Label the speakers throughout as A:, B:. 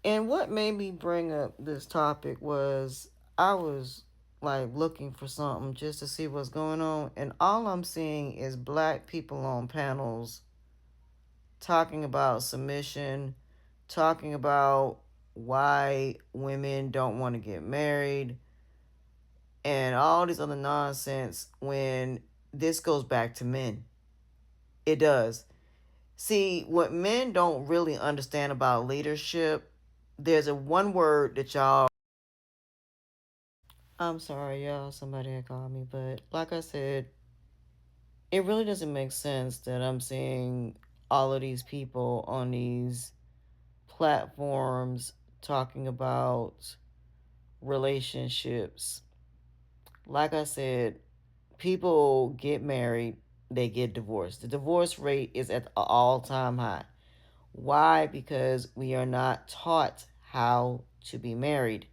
A: And what made me bring up this topic was I was like looking for something just to see what's going on, and all I'm seeing is black people on panels talking about submission, talking about why women don't want to get married, and all this other nonsense when this goes back to men. It does. See, what men don't really understand about leadership, there's a one word that y'all. I'm sorry, y'all. Somebody had called me, but like I said, it really doesn't make sense that I'm seeing all of these people on these platforms talking about relationships. Like I said, people get married, they get divorced. The divorce rate is at an all-time high. Why? Because we are not taught how to be married.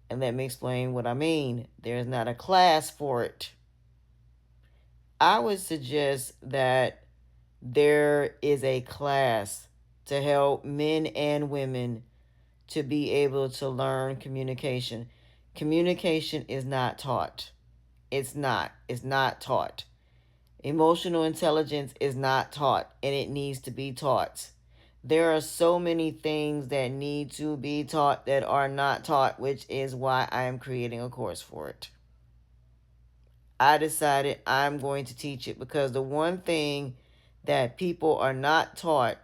A: And let me explain what I mean. There's not a class for it. I would suggest that there is a class to help men and women to be able to learn communication. Communication is not taught. It's not. It's not taught. Emotional intelligence is not taught, and it needs to be taught. There are so many things that need to be taught that are not taught, which is why I am creating a course for it. I decided I'm going to teach it because the one thing that people are not taught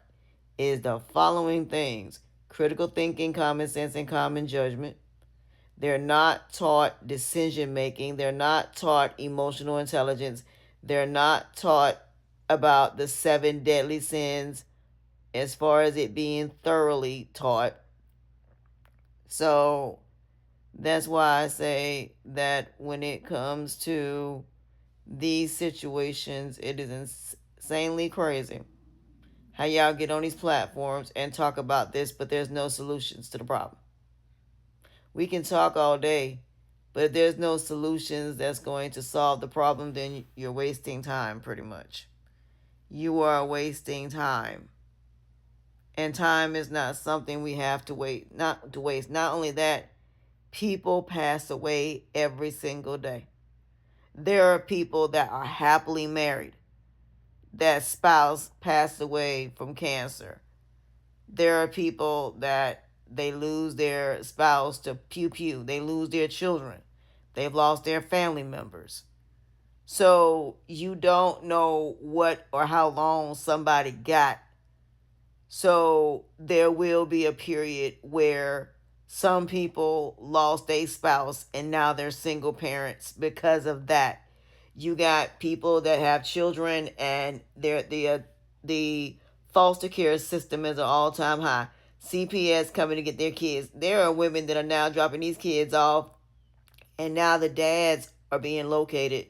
A: is the following things: critical thinking, common sense, and common judgment. They're not taught decision making. They're not taught emotional intelligence. They're not taught about the seven deadly sins as far as it being thoroughly taught. So that's why I say that when it comes to these situations, it is insanely crazy how y'all get on these platforms and talk about this, but there's no solutions to the problem. We can talk all day, but if there's no solutions that's going to solve the problem, then you're wasting time pretty much. You are wasting time. And time is not something we have to wait, not to waste. Not only that, people pass away every single day. There are people that are happily married that spouse passed away from cancer. There are people that they lose their spouse to pew pew. They lose their children. They've lost their family members. So you don't know what or how long somebody got. So there will be a period where some people lost a spouse and now they're single parents because of that. You got people that have children and the foster care system is an all-time high. CPS coming to get their kids. There are women that are now dropping these kids off, and now the dads are being located,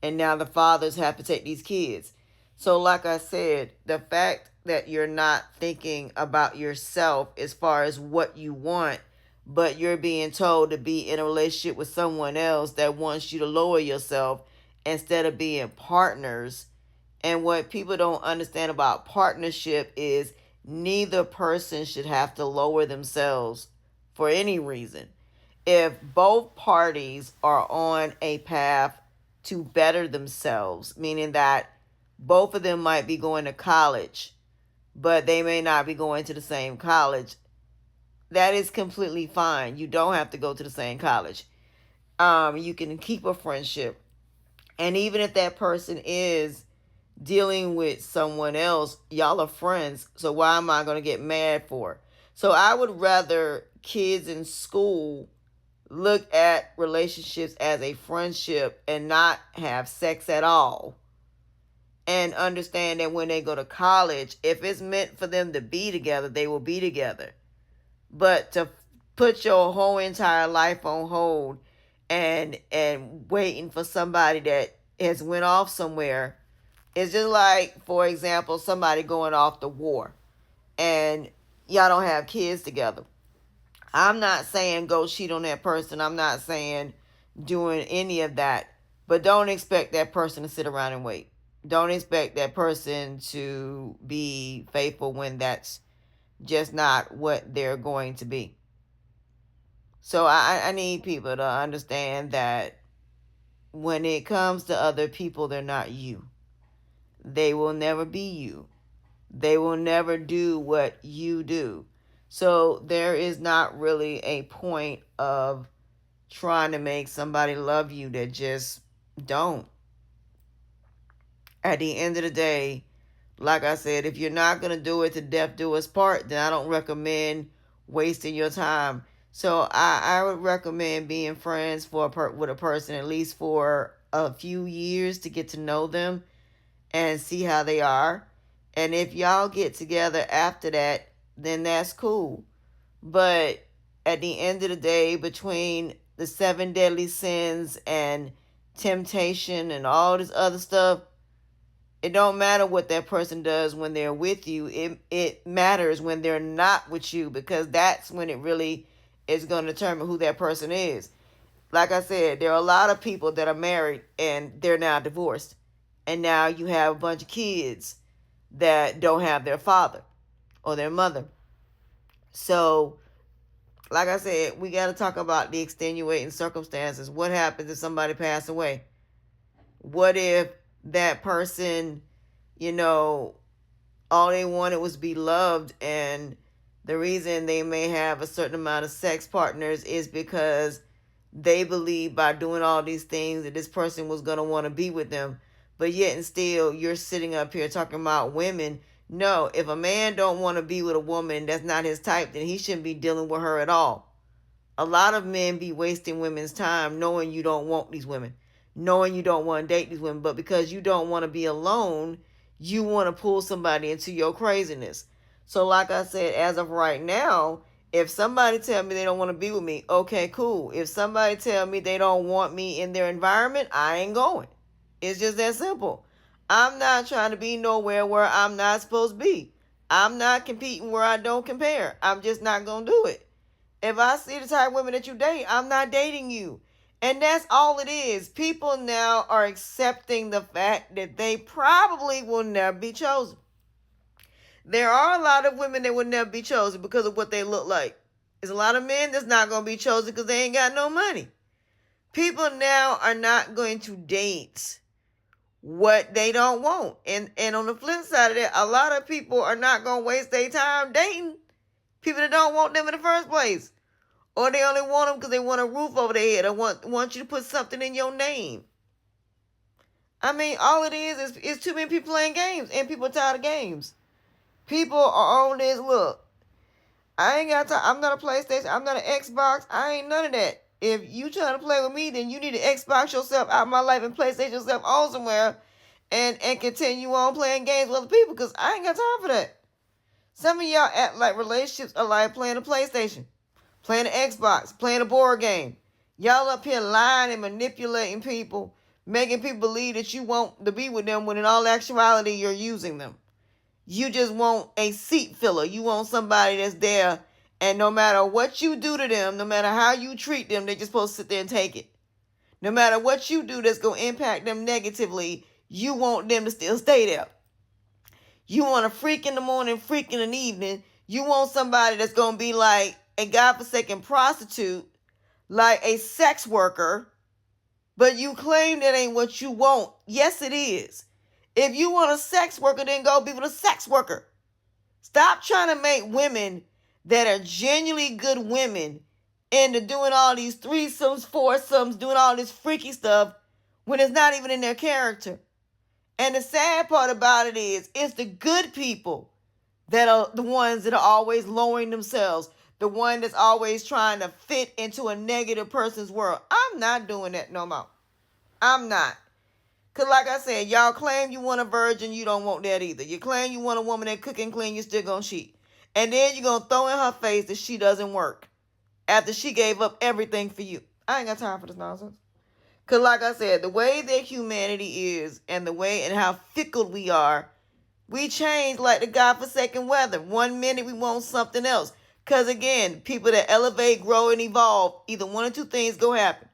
A: and now the fathers have to take these kids. So like I said, the fact that you're not thinking about yourself as far as what you want, but you're being told to be in a relationship with someone else that wants you to lower yourself instead of being partners. And what people don't understand about partnership is neither person should have to lower themselves for any reason. If both parties are on a path to better themselves, meaning that both of them might be going to college, but they may not be going to the same college, that is completely fine. You don't have to go to the same college. You can keep a friendship. And even if that person is dealing with someone else, y'all are friends. So why am I going to get mad for? So I would rather kids in school look at relationships as a friendship and not have sex at all. And understand that when they go to college, if it's meant for them to be together, they will be together. But to put your whole entire life on hold and waiting for somebody that has went off somewhere, it's just like, for example, somebody going off to war and y'all don't have kids together. I'm not saying go cheat on that person. I'm not saying doing any of that. But don't expect that person to sit around and wait. Don't expect that person to be faithful when that's just not what they're going to be. So I need people to understand that when it comes to other people, they're not you. They will never be you. They will never do what you do. So there is not really a point of trying to make somebody love you that just don't. At the end of the day, like I said, if you're not going to do it to death do us part, then I don't recommend wasting your time. So I would recommend being friends with a person at least for a few years to get to know them and see how they are. And if y'all get together after that, then that's cool. But at the end of the day, between the seven deadly sins and temptation and all this other stuff, it don't matter what that person does when they're with you. It matters when they're not with you, because that's when it really is going to determine who that person is. Like I said, there are a lot of people that are married and they're now divorced. And now you have a bunch of kids that don't have their father or their mother. So, like I said, we got to talk about the extenuating circumstances. What happens if somebody passed away? What if that person, you know, all they wanted was to be loved, and the reason they may have a certain amount of sex partners is because they believe by doing all these things that this person was going to want to be with them. But yet and still you're sitting up here talking about women. No, if a man don't want to be with a woman that's not his type, then he shouldn't be dealing with her at all. A lot of men be wasting women's time knowing you don't want these women, knowing you don't want to date these women, but because you don't want to be alone, you want to pull somebody into your craziness. So like I said, as of right now, if somebody tell me they don't want to be with me, okay, cool. If somebody tell me they don't want me in their environment, I ain't going. It's just that simple. I'm not trying to be nowhere where I'm not supposed to be. I'm not competing where I don't compare. I'm just not going to do it. If I see the type of women that you date, I'm not dating you. And that's all it is. People now are accepting the fact that they probably will never be chosen. There are a lot of women that will never be chosen because of what they look like. There's a lot of men that's not going to be chosen because they ain't got no money. People now are not going to date what they don't want. And on the flip side of that, a lot of people are not going to waste their time dating people that don't want them in the first place. Or they only want them because they want a roof over their head. Or want you to put something in your name. I mean, all it is too many people playing games. And people are tired of games. People are on this, look, I ain't got time. I'm not a PlayStation. I'm not an Xbox. I ain't none of that. If you trying to play with me, then you need to Xbox yourself out of my life and PlayStation yourself on somewhere and continue on playing games with other people, because I ain't got time for that. Some of y'all act like relationships are like playing a PlayStation, playing an Xbox, playing a board game. Y'all up here lying and manipulating people, making people believe that you want to be with them when in all actuality you're using them. You just want a seat filler. You want somebody that's there, and no matter what you do to them, no matter how you treat them, they're just supposed to sit there and take it. No matter what you do that's going to impact them negatively, you want them to still stay there. You want a freak in the morning, freak in the evening. You want somebody that's going to be like a godforsaken prostitute, like a sex worker, but you claim that ain't what you want. Yes, it is. If you want a sex worker, then go be with a sex worker. Stop trying to make women that are genuinely good women into doing all these threesomes, foursomes, doing all this freaky stuff when it's not even in their character. And the sad part about it is, it's the good people that are the ones that are always lowering themselves. The one that's always trying to fit into a negative person's world. I'm not doing that no more. I'm not. Because like I said, y'all claim you want a virgin, you don't want that either. You claim you want a woman that cook and clean, you still gonna cheat. And then you're gonna throw in her face that she doesn't work after she gave up everything for you. I ain't got time for this nonsense. Because like I said, the way that humanity is and the way and how fickle we are, we change like the godforsaken weather. 1 minute we want something else. Because again, people that elevate, grow, and evolve, either one or two things go happen.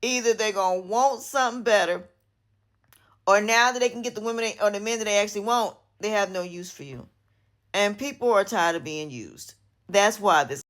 A: Either they're going to want something better, or now that they can get the women or the men that they actually want, they have no use for you. And people are tired of being used. That's why this